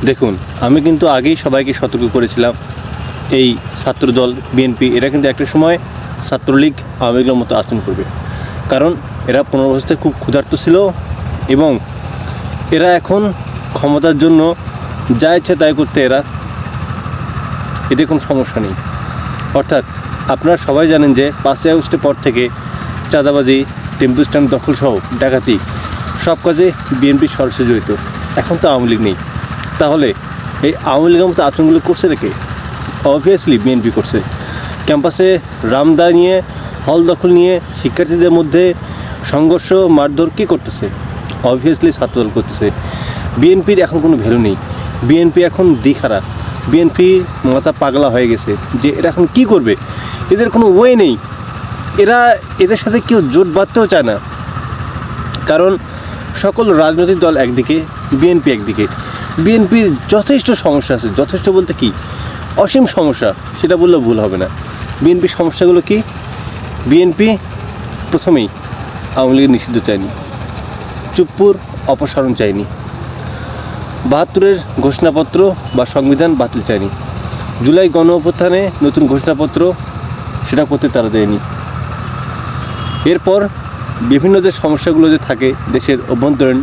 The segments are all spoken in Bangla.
দেখুন, আমি কিন্তু আগেই সবাইকে সতর্ক করেছিলাম এই ছাত্রদল বিএনপি এরা কিন্তু একটা সময় ছাত্রলীগ আওয়ামী লীগের মতো আচরণ করবে। কারণ এরা 15 বছরে খুব ক্ষুধার্ত ছিল এবং এরা এখন ক্ষমতার জন্য যা ইচ্ছা তাই করতে এতে কোনো সমস্যা নেই। অর্থাৎ আপনারা সবাই জানেন যে 5ই আগস্টের পর থেকে চাঁদাবাজি, টেম্পু স্ট্যান্ড দখলসহ ডাকাতি সব কাজে বিএনপি সরাসরি জড়িত। এখন তো আওয়ামী লীগ নেই, তাহলে এই আওয়ামী লীগের মতো আচরণগুলো করছে রেখে? অবভিয়াসলি বিএনপি করছে। ক্যাম্পাসে রামদা নিয়ে, হল দখল নিয়ে শিক্ষার্থীদের মধ্যে সংঘর্ষ, মারধর কে করতেছে? অবভিয়াসলি ছাত্রদল করতেছে। বিএনপির এখন কোনো ভ্যালু নেই। বিএনপি এখন দিখারা। বিএনপি মাথা পাগলা হয়ে গেছে যে এরা এখন কী করবে, এদের কোনো ওয়ে নেই। এদের সাথে কেউ জোট বাঁধতেও চায় না। কারণ সকল রাজনৈতিক দল একদিকে, বিএনপি একদিকে। বিএনপির যথেষ্ট সমস্যা আছে, যথেষ্ট বলতে কি অসীম সমস্যা, সেটা বললেও ভুল হবে না। বিএনপির সমস্যাগুলো কি? বিএনপি প্রথমেই আওয়ামী লীগের নিষিদ্ধ চায়নি, চুপ্পুর অপসারণ চায়নি, 72-এর ঘোষণাপত্র বা সংবিধান বাতিল চায়নি, জুলাই গণ অভ্যুত্থানে নতুন ঘোষণাপত্র সেটা করতে তারা দেয়নি। এরপর বিভিন্ন যে সমস্যাগুলো যে থাকে দেশের অভ্যন্তরীণ,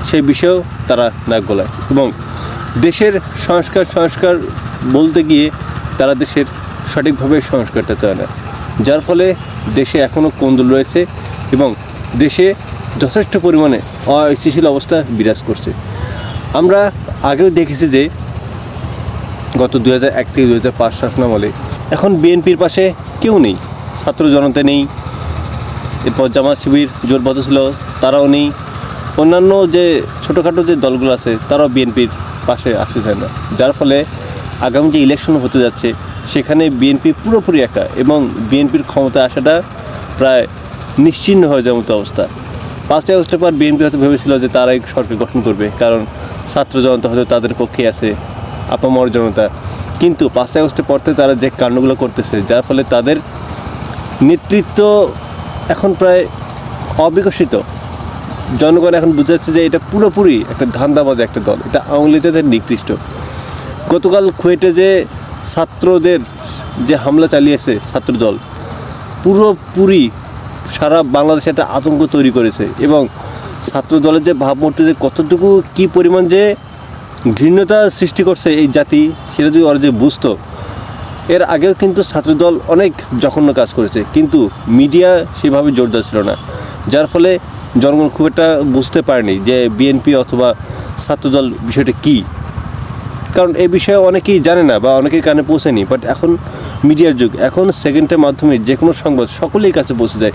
সেই বিষয়েও তারা নাক গলায় এবং দেশের সংস্কার বলতে গিয়ে তারা দেশের সঠিকভাবে সংস্কারটা চায় না, যার ফলে দেশে এখনও কোন্দল রয়েছে এবং দেশে যথেষ্ট পরিমাণে অস্থিতিশীল অবস্থা বিরাজ করছে। আমরা আগেও দেখেছি যে গত 2001 থেকে 2005 শাসনামলে এখন বিএনপির পাশে কেউ নেই, ছাত্র জনতা নেই, এরপর জামাত শিবির জোটবদ্ধ ছিল তারাও নেই, অন্যান্য যে ছোটোখাটো যে দলগুলো আছে তারাও বিএনপির পাশে আসতে না, যার ফলে আগামী যে ইলেকশন হতে যাচ্ছে সেখানে বিএনপি পুরোপুরি একা এবং বিএনপির ক্ষমতায় আসাটা প্রায় নিশ্চিহ্ন হয়ে যাওয়ার মতো অবস্থা। 5ই আগস্টের পর বিএনপি হয়তো ভেবেছিল যে তারাই সরকার গঠন করবে, কারণ ছাত্র জনতা হয়তো তাদের পক্ষে আছে, আপামর জনতা। কিন্তু 5ই আগস্টের পর থেকে তারা যে কাণ্ডগুলো করতেছে, যার ফলে তাদের নেতৃত্ব এখন প্রায় অবিকশিত। জনগণ এখন বুঝে যাচ্ছে যে এটা পুরোপুরি একটা ধান্দাবাজ একটা দল, এটা আওয়ামী লীগের নিকৃষ্ট। গতকাল কুয়েটে যে ছাত্রদের যে হামলা চালিয়েছে ছাত্রদল, পুরোপুরি সারা বাংলাদেশে একটা আতঙ্ক তৈরি করেছে এবং ছাত্রদলের যে ভাবমূর্তি যে কতটুকু কী পরিমাণ যে ঘৃণ্যতা সৃষ্টি করছে এই জাতি, সেটা যদি ওরা যে বুঝতো। এর আগেও কিন্তু ছাত্রদল অনেক জঘন্য কাজ করেছে, কিন্তু মিডিয়া সেভাবে জোরদার ছিল না, যার ফলে জনগণ খুব একটা বুঝতে পারেনি যে বিএনপি অথবা ছাত্রদল বিষয়টা কী। কারণ এই বিষয়ে অনেকেই জানে না বা অনেকের কানে পৌঁছেনি। বাট এখন মিডিয়ার যুগ, এখন সেকেন্ডের মাধ্যমে যে কোনো সংবাদ সকলের কাছে পৌঁছে যায়।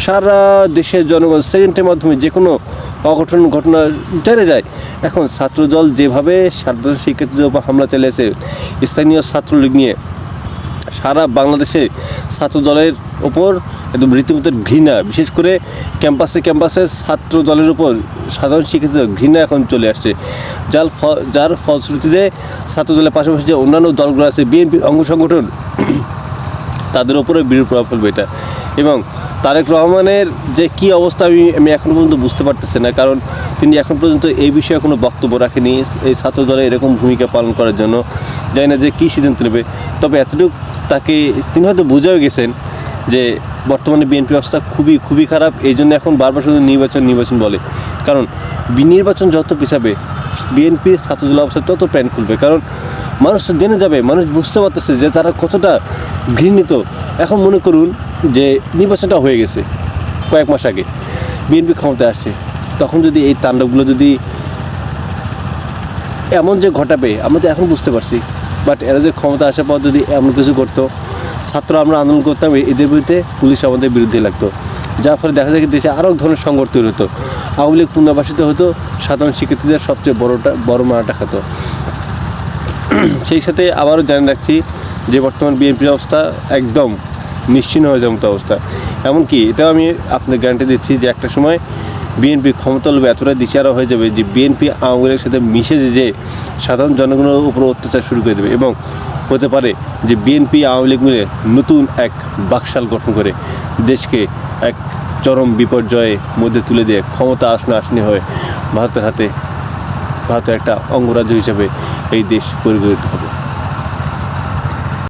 সারা দেশের জনগণ সেকেন্ডের মাধ্যমে যে কোনো অঘটন ঘটনা জেনে যায়। এখন ছাত্রদল যেভাবে সাধারণ শিক্ষার্থীদের উপর হামলা চালিয়েছে, স্থানীয় ছাত্রলীগ নিয়ে সারা বাংলাদেশে ছাত্রদলের ওপর একদম রীতিমতো ঘৃণা, বিশেষ করে ক্যাম্পাসে ছাত্র দলের উপর সাধারণ শিক্ষার্থীদের ঘৃণা এখন চলে আসছে, যার ফলশ্রুতিতে ছাত্রদলের পাশাপাশি যে অন্যান্য দলগুলো আছে, বিএনপির অঙ্গ সংগঠন, তাদের ওপরে বিরূপ প্রভাব ফেলবে এটা। এবং তারেক রহমানের যে কী অবস্থা আমি এখনও পর্যন্ত বুঝতে পারতেছি না, কারণ তিনি এখন পর্যন্ত এই বিষয়ে কোনো বক্তব্য রাখেনি এই ছাত্র দলে এরকম ভূমিকা পালন করার জন্য। জানি না যে কী সিদ্ধান্ত নেবে, তবে এতটুকু তিনি হয়তো বুঝেও গেছেন যে বর্তমানে বিএনপি অবস্থা খুবই খারাপ। এই জন্য এখন বারবার শুধু নির্বাচন বলে, কারণ নির্বাচন যত পিছাবে বিএনপির ছাত্রদল অবস্থা তত প্যান খুলবে। কারণ মানুষ তো জেনে যাবে, মানুষ বুঝতে পারতেছে যে তারা কতটা ঘৃণিত। এখন মনে করুন যে নির্বাচনটা হয়ে গেছে কয়েক মাস আগে, বিএনপি ক্ষমতায় আসছে, তখন যদি এই তাণ্ডবগুলো যদি এমন যে ঘটাবে আমরা তো এখন বুঝতে পারছি। বাট এরা যে ক্ষমতা আসার পর যদি এমন কিছু করতো, ছাত্র আমরা আন্দোলন করতাম, এদের বিরুদ্ধে পুলিশ আমাদের বিরুদ্ধে লাগতো, যার ফলে দেখা যায় দেশে আরও ধরনের সংঘর্ষ তৈরি হতো, আওয়ামী লীগ পুনর্বাসিত হতো, সাধারণ শিক্ষার্থীদের সবচেয়ে বড় মারাটা খেত। সেই সাথে আবারও জানিয়ে রাখছি যে বর্তমান বিএনপির অবস্থা একদম নিশ্চিহ্ন হয়ে যাওয়ার মতো অবস্থা। এমনকি এটাও আমি আপনাদের গ্যারান্টি দিচ্ছি যে একটা সময় বিএনপি ক্ষমতা লোভে এতটা দিশারা হয়ে যাবে যে বিএনপি আওয়ামী লীগের সাথে মিশে যে সাধারণ জনগণের উপর অত্যাচার শুরু করে দেবে এবং হতে পারে যে বিএনপি আওয়ামী লীগ মিলে নতুন এক বাকশাল গঠন করে দেশকে এক চরম বিপর্যয়ের মধ্যে তুলে দিয়ে ক্ষমতা আসনে হয়ে ভারতের হাতে ভারতের একটা অঙ্গরাজ্য হিসেবে এই দেশ পরিগণিত হবে।